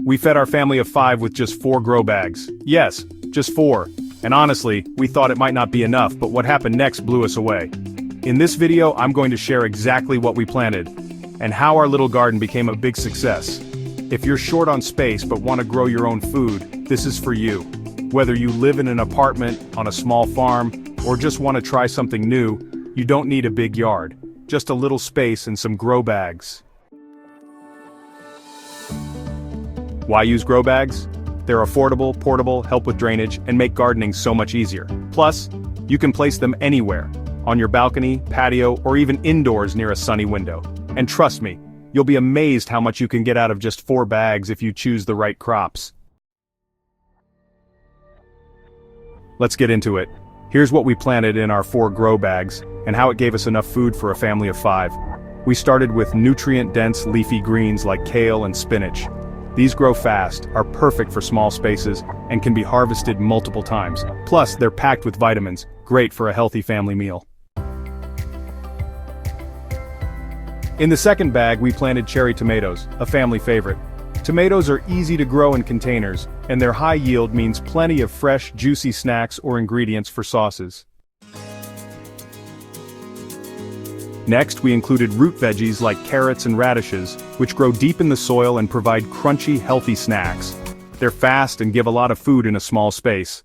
We fed our family of 5 with just 4 grow bags. Yes, just 4. And honestly, we thought it might not be enough, but what happened next blew us away. In this video, I'm going to share exactly what we planted, and how our little garden became a big success. If you're short on space but want to grow your own food, this is for you. Whether you live in an apartment, on a small farm, or just want to try something new, you don't need a big yard. Just a little space and some grow bags. Why use grow bags? They're affordable, portable, help with drainage, and make gardening so much easier. Plus, you can place them anywhere, on your balcony, patio, or even indoors near a sunny window. And trust me, you'll be amazed how much you can get out of just 4 bags if you choose the right crops. Let's get into it. Here's what we planted in our 4 grow bags, and how it gave us enough food for a family of 5. We started with nutrient-dense leafy greens like kale and spinach. These grow fast, are perfect for small spaces, and can be harvested multiple times. Plus, they're packed with vitamins, great for a healthy family meal. In the second bag, we planted cherry tomatoes, a family favorite. Tomatoes are easy to grow in containers, and their high yield means plenty of fresh, juicy snacks or ingredients for sauces. Next, we included root veggies like carrots and radishes, which grow deep in the soil and provide crunchy, healthy snacks. They're fast and give a lot of food in a small space.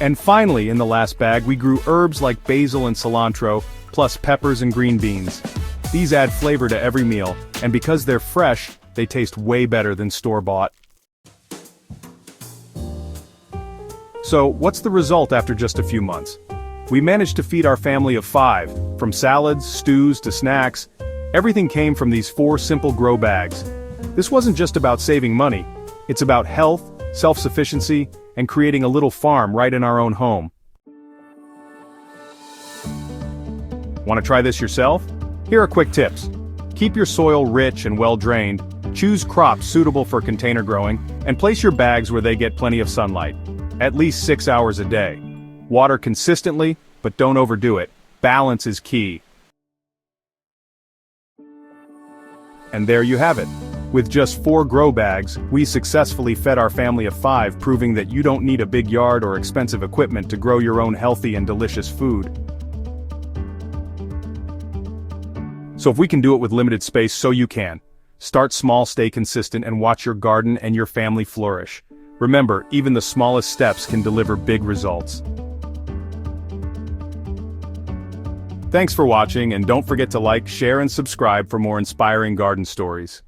And finally, in the last bag, we grew herbs like basil and cilantro, plus peppers and green beans. These add flavor to every meal, and because they're fresh, they taste way better than store-bought. So, what's the result after just a few months? We managed to feed our family of 5, from salads, stews to snacks. Everything came from these 4 simple grow bags. This wasn't just about saving money, it's about health, self-sufficiency, and creating a little farm right in our own home. Want to try this yourself? Here are quick tips. Keep your soil rich and well-drained, choose crops suitable for container growing, and place your bags where they get plenty of sunlight. At least 6 hours a day. Water consistently, but don't overdo it. Balance is key. And there you have it. With just 4 grow bags, we successfully fed our family of 5, proving that you don't need a big yard or expensive equipment to grow your own healthy and delicious food. So if we can do it with limited space, so you can. Start small, stay consistent, and watch your garden and your family flourish. Remember, even the smallest steps can deliver big results. Thanks for watching, and don't forget to like, share, and subscribe for more inspiring garden stories.